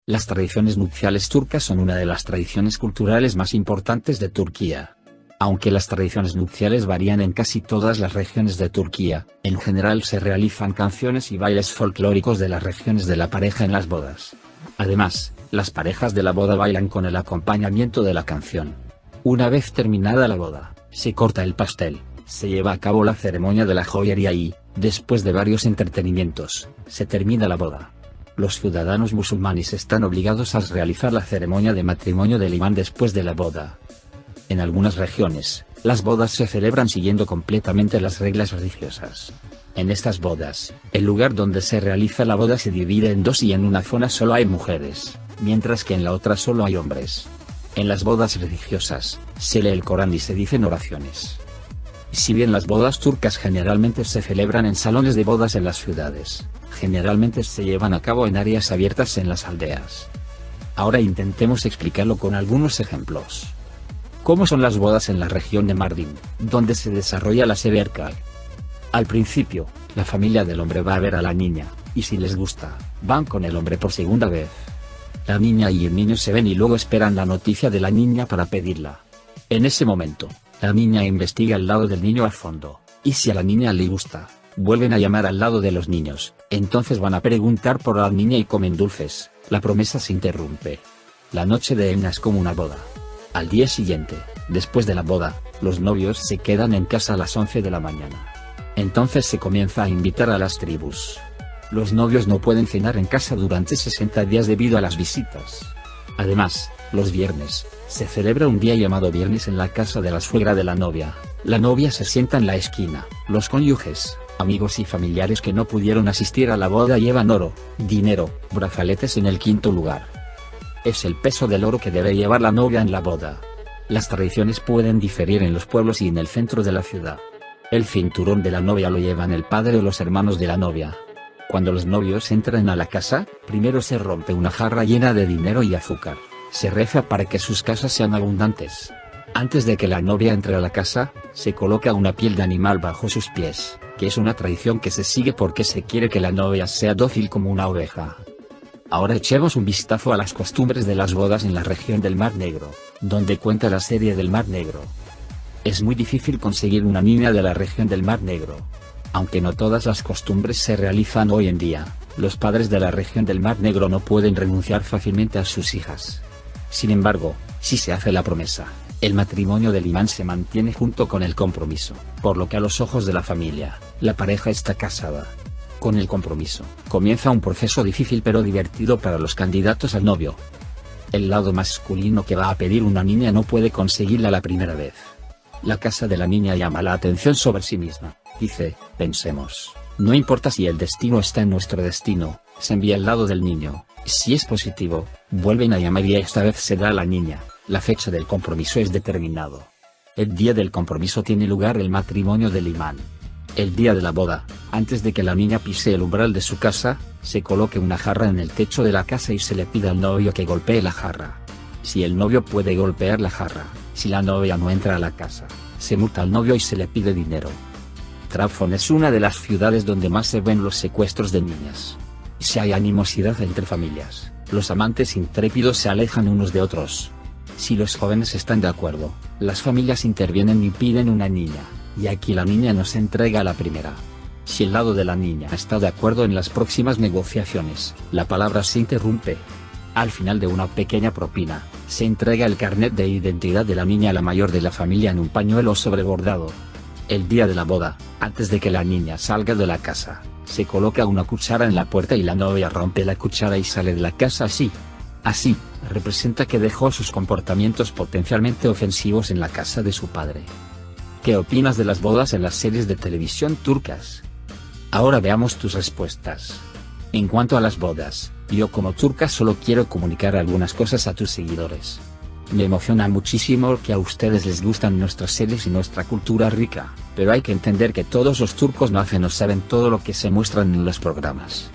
Las tradiciones nupciales turcas son una de las tradiciones culturales más importantes de Turquía. Aunque las tradiciones nupciales varían en casi todas las regiones de Turquía, en general se realizan canciones y bailes folclóricos de las regiones de la pareja en las bodas. Además, las parejas de la boda bailan con el acompañamiento de la canción. Una vez terminada la boda, se corta el pastel, se lleva a cabo la ceremonia de la joyería y, después de varios entretenimientos, se termina la boda. Los ciudadanos musulmanes están obligados a realizar la ceremonia de matrimonio del imán después de la boda. En algunas regiones, las bodas se celebran siguiendo completamente las reglas religiosas. En estas bodas, el lugar donde se realiza la boda se divide en dos y en una zona solo hay mujeres, mientras que en la otra solo hay hombres. En las bodas religiosas, se lee el Corán y se dicen oraciones. Si bien las bodas turcas generalmente se celebran en salones de bodas en las ciudades, generalmente se llevan a cabo en áreas abiertas en las aldeas. Ahora intentemos explicarlo con algunos ejemplos. ¿Cómo son las bodas en la región de Mardin, donde se desarrolla la Severkal? Al principio, la familia del hombre va a ver a la niña, y si les gusta, van con el hombre por segunda vez. La niña y el niño se ven y luego esperan la noticia de la niña para pedirla. En ese momento, la niña investiga al lado del niño a fondo, y si a la niña le gusta, vuelven a llamar al lado de los niños, entonces van a preguntar por la niña y comen dulces. La promesa se interrumpe. La noche de Henna es como una boda. Al día siguiente, después de la boda, los novios se quedan en casa a las 11 de la mañana. Entonces se comienza a invitar a las tribus. Los novios no pueden cenar en casa durante 60 días debido a las visitas. Además, los viernes, se celebra un día llamado viernes en la casa de la suegra de la novia. La novia se sienta en la esquina, los cónyuges, amigos y familiares que no pudieron asistir a la boda llevan oro, dinero, brazaletes en el quinto lugar. Es el peso del oro que debe llevar la novia en la boda. Las tradiciones pueden diferir en los pueblos y en el centro de la ciudad. El cinturón de la novia lo llevan el padre o los hermanos de la novia. Cuando los novios entran a la casa, primero se rompe una jarra llena de dinero y azúcar. Se reza para que sus casas sean abundantes. Antes de que la novia entre a la casa, se coloca una piel de animal bajo sus pies, que es una tradición que se sigue porque se quiere que la novia sea dócil como una oveja. Ahora echemos un vistazo a las costumbres de las bodas en la región del Mar Negro, donde cuenta la serie del Mar Negro. Es muy difícil conseguir una niña de la región del Mar Negro. Aunque no todas las costumbres se realizan hoy en día, los padres de la región del Mar Negro no pueden renunciar fácilmente a sus hijas. Sin embargo, si se hace la promesa, el matrimonio del imán se mantiene junto con el compromiso, por lo que a los ojos de la familia, la pareja está casada. Con el compromiso, comienza un proceso difícil pero divertido para los candidatos al novio. El lado masculino que va a pedir una niña no puede conseguirla la primera vez. La casa de la niña llama la atención sobre sí misma, dice, pensemos, no importa si el destino está en nuestro destino, se envía al lado del niño, si es positivo, vuelven a llamar y esta vez se da a la niña, la fecha del compromiso es determinado. El día del compromiso tiene lugar el matrimonio del imán. El día de la boda, antes de que la niña pise el umbral de su casa, se coloque una jarra en el techo de la casa y se le pide al novio que golpee la jarra. Si el novio puede golpear la jarra, si la novia no entra a la casa, se multa al novio y se le pide dinero. Trabzon es una de las ciudades donde más se ven los secuestros de niñas. Si hay animosidad entre familias, los amantes intrépidos se alejan unos de otros. Si los jóvenes están de acuerdo, las familias intervienen y piden una niña, y aquí la niña no se entrega a la primera. Si el lado de la niña está de acuerdo en las próximas negociaciones, la palabra se interrumpe. Al final de una pequeña propina, se entrega el carnet de identidad de la niña a la mayor de la familia en un pañuelo sobrebordado. El día de la boda, antes de que la niña salga de la casa, se coloca una cuchara en la puerta y la novia rompe la cuchara y sale de la casa así. Así, representa que dejó sus comportamientos potencialmente ofensivos en la casa de su padre. ¿Qué opinas de las bodas en las series de televisión turcas? Ahora veamos tus respuestas. En cuanto a las bodas, yo como turca solo quiero comunicar algunas cosas a tus seguidores. Me emociona muchísimo que a ustedes les gustan nuestras series y nuestra cultura rica, pero hay que entender que todos los turcos no hacen o saben todo lo que se muestran en los programas.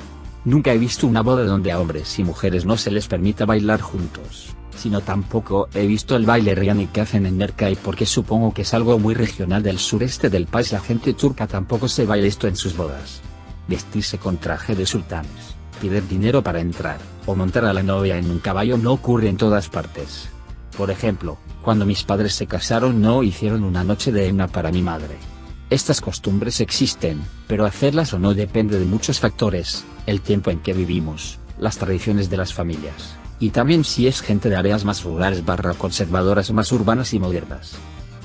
Nunca he visto una boda donde a hombres y mujeres no se les permita bailar juntos, sino tampoco he visto el baile Reyani que hacen en Merkay porque supongo que es algo muy regional del sureste del país. La gente turca tampoco se baila esto en sus bodas. Vestirse con traje de sultanes, Pedir dinero para entrar, o montar a la novia en un caballo no ocurre en todas partes. Por ejemplo, cuando mis padres se casaron no hicieron una noche de henna para mi madre. Estas costumbres existen, pero hacerlas o no depende de muchos factores, el tiempo en que vivimos, las tradiciones de las familias, y también si es gente de áreas más rurales / conservadoras o más urbanas y modernas.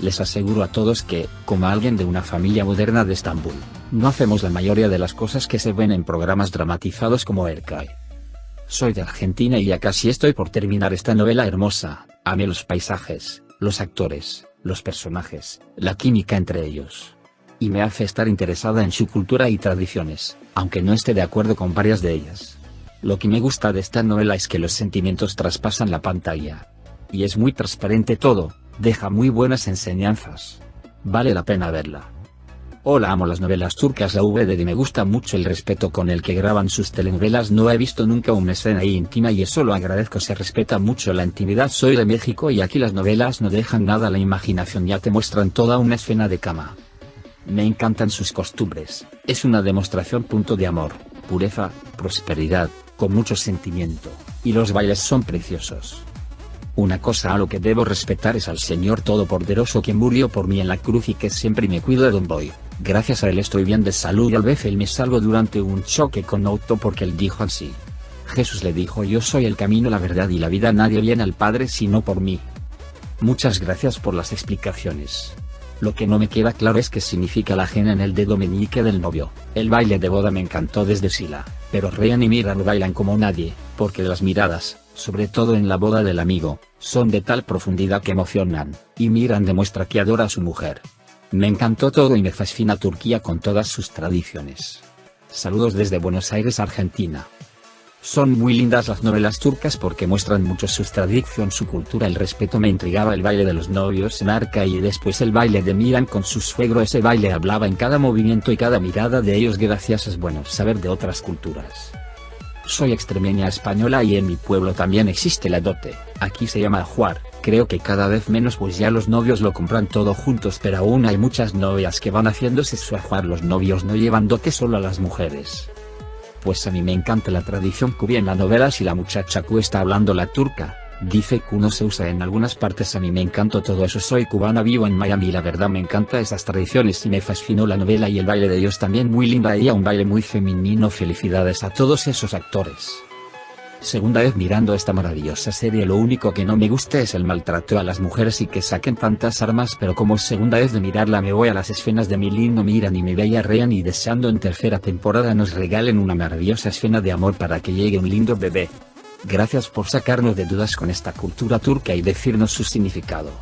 Les aseguro a todos que, como alguien de una familia moderna de Estambul, no hacemos la mayoría de las cosas que se ven en programas dramatizados como Ercai. Soy de Argentina y ya casi estoy por terminar esta novela hermosa. Amé los paisajes, los actores, los personajes, la química entre ellos. Y me hace estar interesada en su cultura y tradiciones, aunque no esté de acuerdo con varias de ellas. Lo que me gusta de esta novela es que los sentimientos traspasan la pantalla. Y es muy transparente todo, deja muy buenas enseñanzas. Vale la pena verla. Hola, amo las novelas turcas. La VD me gusta mucho el respeto con el que graban sus telenovelas. No he visto nunca una escena íntima y eso lo agradezco. Se respeta mucho la intimidad. Soy de México y aquí las novelas no dejan nada a la imaginación, ya te muestran toda una escena de cama. Me encantan sus costumbres, es una demostración de amor, pureza, prosperidad, con mucho sentimiento, y los bailes son preciosos. Una cosa a lo que debo respetar es al Señor Todopoderoso que murió por mí en la cruz y que siempre me cuida de Boy. Gracias a él estoy bien de salud y a veces él me salvó durante un choque con auto porque él dijo así. Jesús le dijo: yo soy el camino, la verdad y la vida, nadie viene al Padre sino por mí. Muchas gracias por las explicaciones. Lo que no me queda claro es qué significa la ajena en el dedo meñique del novio. El baile de boda me encantó desde Sila, pero Ryan y Miran lo bailan como nadie, porque las miradas, sobre todo en la boda del amigo, son de tal profundidad que emocionan, y Miran demuestra que adora a su mujer. Me encantó todo y me fascina Turquía con todas sus tradiciones. Saludos desde Buenos Aires, Argentina. Son muy lindas las novelas turcas porque muestran mucho sus tradiciones, su cultura, el respeto. Me intrigaba el baile de los novios en Arca y después el baile de Miran con su suegro. Ese baile hablaba en cada movimiento y cada mirada de ellos. Gracias, es bueno saber de otras culturas. Soy extremeña española y en mi pueblo también existe la dote, aquí se llama ajuar, creo que cada vez menos pues ya los novios lo compran todo juntos, pero aún hay muchas novias que van haciéndose su ajuar. Los novios no llevan dote, solo a las mujeres. Pues a mí me encanta la tradición cubia en la novela. Si la muchacha Q está hablando la turca, dice Q no se usa en algunas partes. A mí me encantó todo eso. Soy cubana, vivo en Miami y la verdad me encanta esas tradiciones y me fascinó la novela y el baile de ellos también muy linda. Ella un baile muy femenino. Felicidades a todos esos actores. Segunda vez mirando esta maravillosa serie. Lo único que no me gusta es el maltrato a las mujeres y que saquen tantas armas, pero como segunda vez de mirarla me voy a las escenas de mi lindo Miran y mi bella Ryan y deseando en tercera temporada nos regalen una maravillosa escena de amor para que llegue un lindo bebé. Gracias por sacarnos de dudas con esta cultura turca y decirnos su significado.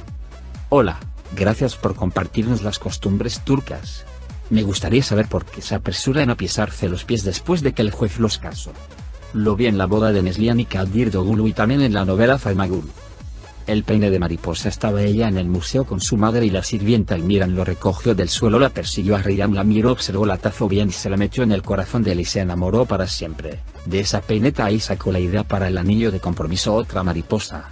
Hola, gracias por compartirnos las costumbres turcas. Me gustaría saber por qué se apresuran a pisarse los pies después de que el juez los casó. Lo vi en la boda de Neslihan y Kadir Doğulu y también en la novela Fatmagül. El peine de mariposa. Estaba ella en el museo con su madre y la sirvienta y Miran lo recogió del suelo, la persiguió a Ryan, la miró, observó, la tazó bien y se la metió en el corazón de él y se enamoró para siempre. De esa peineta ahí sacó la idea para el anillo de compromiso. Otra mariposa.